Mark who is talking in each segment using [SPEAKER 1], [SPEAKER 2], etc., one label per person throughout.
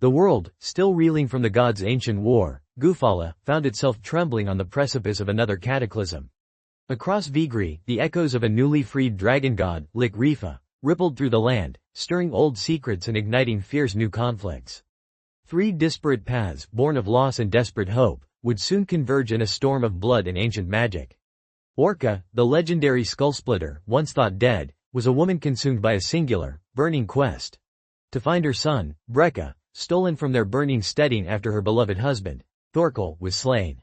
[SPEAKER 1] The world, still reeling from the gods' ancient war, Gufala, found itself trembling on the precipice of another cataclysm. Across Vigri, the echoes of a newly freed dragon god, Likrifa, rippled through the land, stirring old secrets and igniting fierce new conflicts. Three disparate paths, born of loss and desperate hope, would soon converge in a storm of blood and ancient magic. Orca, the legendary skull-splitter, once thought dead, was a woman consumed by a singular, burning quest. To find her son, Brekka, stolen from their burning steading after her beloved husband, Thorkel, was slain.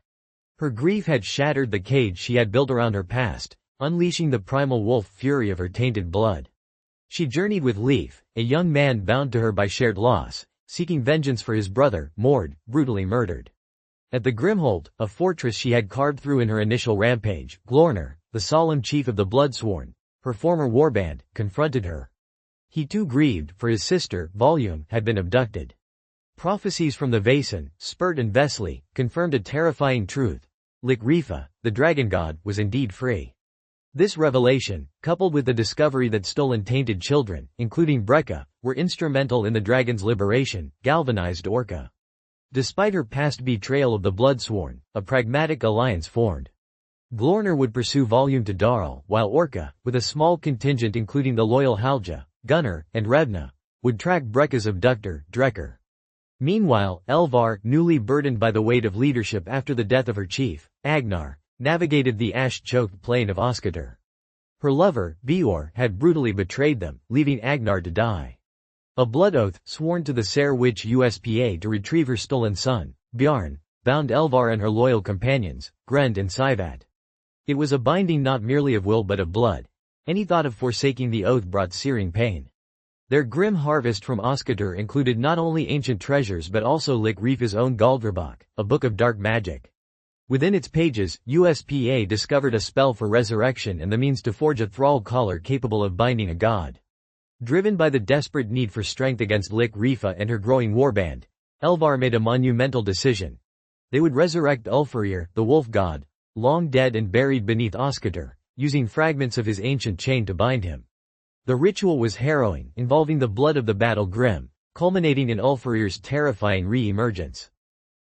[SPEAKER 1] Her grief had shattered the cage she had built around her past, unleashing the primal wolf fury of her tainted blood. She journeyed with Leif, a young man bound to her by shared loss, seeking vengeance for his brother, Mord, brutally murdered. At the Grimhold, a fortress she had carved through in her initial rampage, Glorner, the solemn chief of the Bloodsworn, her former warband, confronted her. He too grieved, for his sister, Volume, had been abducted. Prophecies from the Vaesen, Spurt and Vesli, confirmed a terrifying truth. Likrifa, the dragon god, was indeed free. This revelation, coupled with the discovery that stolen tainted children, including Brekka, were instrumental in the dragon's liberation, galvanized Orca. Despite her past betrayal of the Bloodsworn, a pragmatic alliance formed. Glorner would pursue Volume to Darl, while Orca, with a small contingent including the loyal Halja, Gunnar, and Revna, would track Brekka's abductor, Drekkr. Meanwhile, Elvar, newly burdened by the weight of leadership after the death of her chief, Agnar, navigated the ash-choked plain of Oskadir. Her lover, Beor, had brutally betrayed them, leaving Agnar to die. A blood oath, sworn to the Ser witch Uspa to retrieve her stolen son, Bjarn, bound Elvar and her loyal companions, Grend and Sivat. It was a binding not merely of will but of blood. Any thought of forsaking the oath brought searing pain. Their grim harvest from Oskadir included not only ancient treasures but also Likrifa's own Galdrbach, a book of dark magic. Within its pages, Uspa discovered a spell for resurrection and the means to forge a thrall collar capable of binding a god. Driven by the desperate need for strength against Likrifa and her growing warband, Elvar made a monumental decision. They would resurrect Ulfarir, the wolf god, long dead and buried beneath Oskadir, using fragments of his ancient chain to bind him. The ritual was harrowing, involving the blood of the battle grim, culminating in Ulfarir's terrifying re-emergence.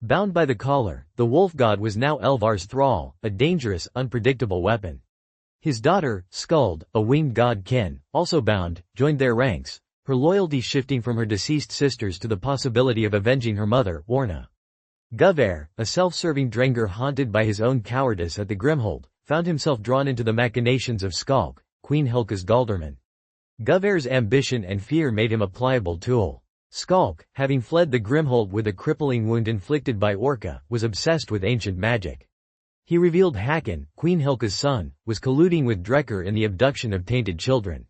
[SPEAKER 1] Bound by the collar, the wolf god was now Elvar's thrall, a dangerous, unpredictable weapon. His daughter, Skuld, a winged godkin, also bound, joined their ranks, her loyalty shifting from her deceased sisters to the possibility of avenging her mother, Orna. Guver, a self-serving Drengr haunted by his own cowardice at the Grimhold, found himself drawn into the machinations of Skalk, Queen Helga's Galderman. Guver's ambition and fear made him a pliable tool. Skalk, having fled the Grimhold with a crippling wound inflicted by Orca, was obsessed with ancient magic. He revealed Hakon, Queen Helga's son, was colluding with Drekkr in the abduction of tainted children.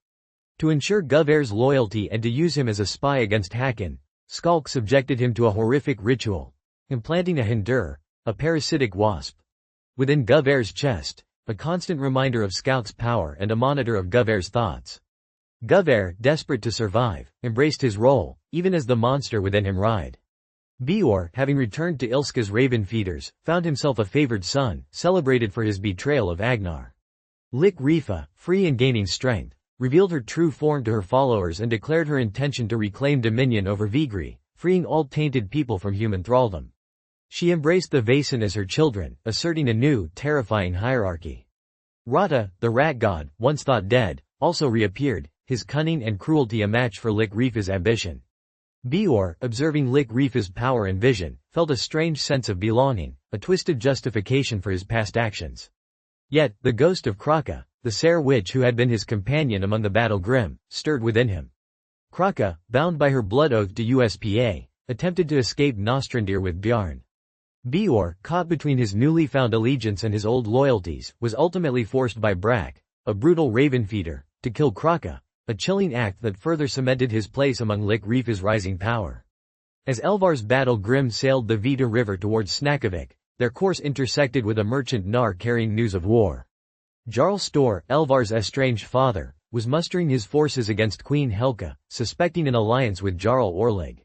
[SPEAKER 1] To ensure Guver's loyalty and to use him as a spy against Hakon, Skalk subjected him to a horrific ritual, implanting a hindur, a parasitic wasp, within Guver's chest, a constant reminder of Skalk's power and a monitor of Guver's thoughts. Guver, desperate to survive, embraced his role, even as the monster within him writhed. Beor, having returned to Ilska's raven feeders, found himself a favored son, celebrated for his betrayal of Agnar. Likrifa, free and gaining strength, revealed her true form to her followers and declared her intention to reclaim dominion over Vigri, freeing all tainted people from human thraldom. She embraced the Vaesen as her children, asserting a new, terrifying hierarchy. Rata, the rat god, once thought dead, also reappeared, his cunning and cruelty a match for Likrifa's ambition. Beor, observing Likrifa's power and vision, felt a strange sense of belonging, a twisted justification for his past actions. Yet, the ghost of Kraka, the Ser witch who had been his companion among the battle grim, stirred within him. Kraka, bound by her blood oath to Uspa, attempted to escape Nostrandir with Bjarn. Beor, caught between his newly found allegiance and his old loyalties, was ultimately forced by Brak, a brutal raven feeder, to kill Kraka, a chilling act that further cemented his place among Likrifa's rising power. As Elvar's battle grim sailed the Vita River towards Snakovic, their course intersected with a merchant Nar carrying news of war. Jarl Stor, Elvar's estranged father, was mustering his forces against Queen Helga, suspecting an alliance with Jarl Orlig.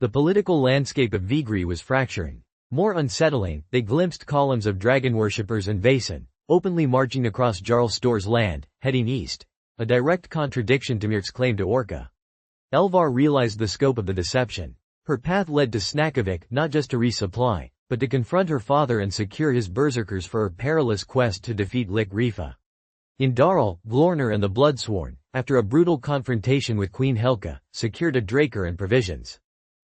[SPEAKER 1] The political landscape of Vigri was fracturing. More unsettling, they glimpsed columns of dragon worshippers and Vaesen, openly marching across Jarl Stor's land, heading east, a direct contradiction to Mirk's claim to Orca. Elvar realized the scope of the deception. Her path led to Snakovic not just to resupply, but to confront her father and secure his berserkers for her perilous quest to defeat Lik Rifa. In Darl, Glorner and the Bloodsworn, after a brutal confrontation with Queen Helka, secured a Draker and provisions.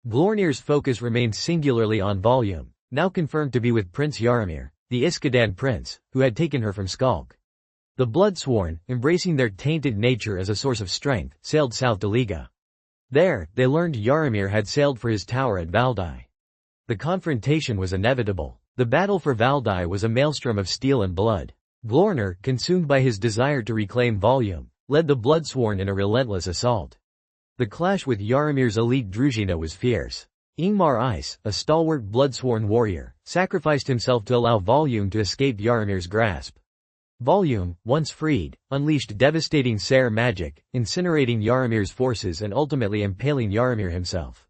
[SPEAKER 1] Glornir's focus remained singularly on Volume, now confirmed to be with Prince Yaramir, the Iskadan prince, who had taken her from Skalk. The Bloodsworn, embracing their tainted nature as a source of strength, sailed south to Liga. There, they learned Yaramir had sailed for his tower at Valdai. The confrontation was inevitable. The battle for Valdai was a maelstrom of steel and blood. Glorner, consumed by his desire to reclaim Volume, led the Bloodsworn in a relentless assault. The clash with Yaramir's elite Druzhina was fierce. Ingmar Ice, a stalwart Bloodsworn warrior, sacrificed himself to allow Volume to escape Yaramir's grasp. Volume, once freed, unleashed devastating Ser magic, incinerating Yaramir's forces and ultimately impaling Yaramir himself.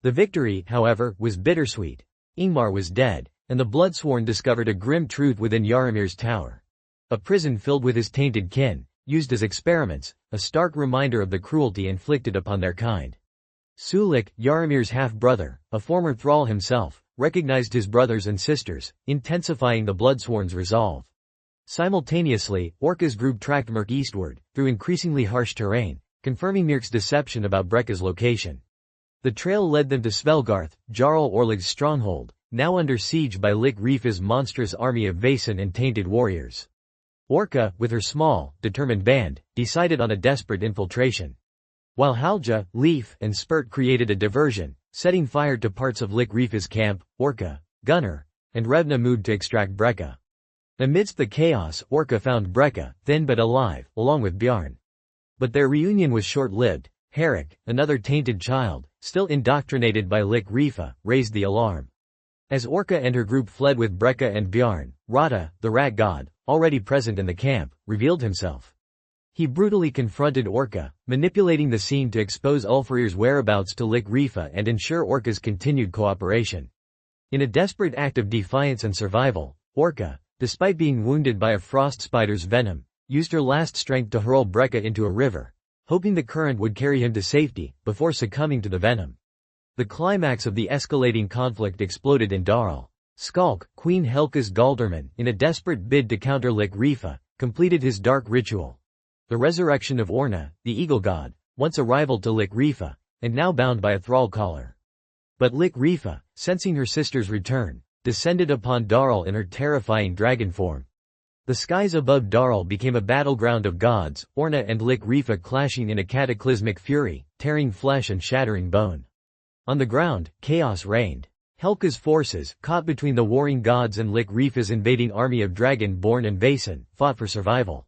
[SPEAKER 1] The victory, however, was bittersweet. Ingmar was dead, and the Bloodsworn discovered a grim truth within Yaramir's tower. A prison filled with his tainted kin, used as experiments, a stark reminder of the cruelty inflicted upon their kind. Sulik, Yaramir's half-brother, a former thrall himself, recognized his brothers and sisters, intensifying the Bloodsworn's resolve. Simultaneously, Orca's group tracked Merc eastward, through increasingly harsh terrain, confirming Mirk's deception about Brekka's location. The trail led them to Svelgarth, Jarl Orlig's stronghold, now under siege by Lik Rifa's monstrous army of Vaesen and tainted warriors. Orca, with her small, determined band, decided on a desperate infiltration. While Halja, Leaf, and Spurt created a diversion, setting fire to parts of Lik Rifa's camp, Orca, Gunnar, and Revna moved to extract Brekka. Amidst the chaos, Orca found Brekka, thin but alive, along with Bjarn. But their reunion was short-lived. Herrick, another tainted child, still indoctrinated by Lik Rifa, raised the alarm. As Orca and her group fled with Brekka and Bjarn, Rata, the rat god, already present in the camp, revealed himself. He brutally confronted Orca, manipulating the scene to expose Ulfarir's whereabouts to Lik Rifa and ensure Orca's continued cooperation. In a desperate act of defiance and survival, Orca, despite being wounded by a frost spider's venom, used her last strength to hurl Brekka into a river, hoping the current would carry him to safety, before succumbing to the venom. The climax of the escalating conflict exploded in Darl. Skalk, Queen Helka's Galderman, in a desperate bid to counter Lik Rifa, completed his dark ritual. The resurrection of Orna, the eagle god, once a rival to Lik Rifa, and now bound by a thrall collar. But Lik Rifa, sensing her sister's return, descended upon Darl in her terrifying dragon form. The skies above Darl became a battleground of gods, Orna and Lik Rifa clashing in a cataclysmic fury, tearing flesh and shattering bone. On the ground, chaos reigned. Helka's forces, caught between the warring gods and Lik Rifa's invading army of dragon-born and Vaesen, fought for survival.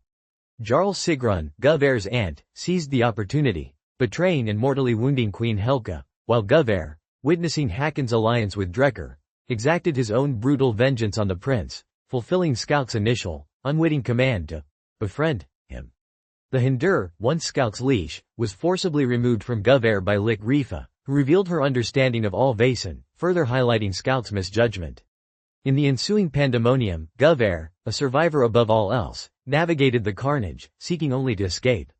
[SPEAKER 1] Jarl Sigrun, Guvair's aunt, seized the opportunity, betraying and mortally wounding Queen Helka, while Guvair, witnessing Hakon's alliance with Drekkr, exacted his own brutal vengeance on the prince, fulfilling Skalk's initial, unwitting command to befriend him. The Hindur, once Skalk's leash, was forcibly removed from Guvair by Lik Rifa, who revealed her understanding of all Vaesen, further highlighting Skalk's misjudgment. In the ensuing pandemonium, Guvair, a survivor above all else, navigated the carnage, seeking only to escape.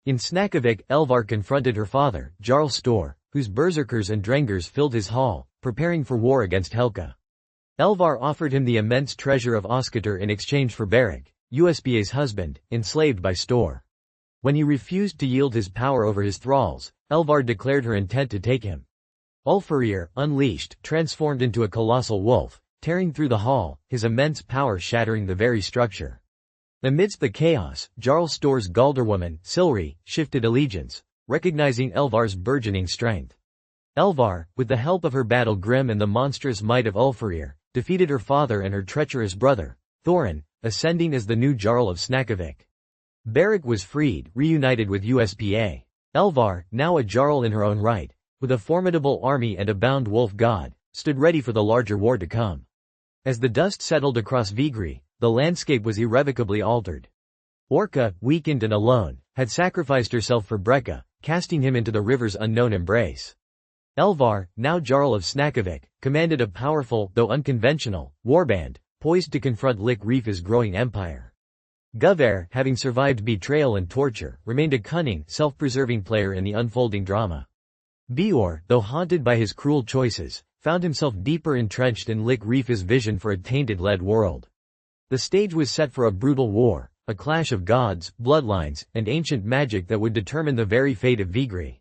[SPEAKER 1] In Snakovic, Elvar confronted her father, Jarl Stor, whose berserkers and drengers filled his hall, preparing for war against Helka. Elvar offered him the immense treasure of Oskatar in exchange for Beric, USBA's husband, enslaved by Stor. When he refused to yield his power over his thralls, Elvar declared her intent to take him. Ulfarir, unleashed, transformed into a colossal wolf, tearing through the hall, his immense power shattering the very structure. Amidst the chaos, Jarl Stor's Galderwoman, Silri, shifted allegiance, recognizing Elvar's burgeoning strength. Elvar, with the help of her battle Grim and the monstrous might of Ulfarir, defeated her father and her treacherous brother, Thorin, ascending as the new Jarl of Snakovic. Beric was freed, reunited with USPA. Elvar, now a Jarl in her own right, with a formidable army and a bound wolf god, stood ready for the larger war to come. As the dust settled across Vigri, the landscape was irrevocably altered. Orca, weakened and alone, had sacrificed herself for Brekka, casting him into the river's unknown embrace. Elvar, now Jarl of Snakovic, commanded a powerful, though unconventional, warband, poised to confront Lik Rifa's growing empire. Guvair, having survived betrayal and torture, remained a cunning, self-preserving player in the unfolding drama. Beor, though haunted by his cruel choices, found himself deeper entrenched in Lik Rifa's vision for a tainted lead world. The stage was set for a brutal war, a clash of gods, bloodlines, and ancient magic that would determine the very fate of Vigri.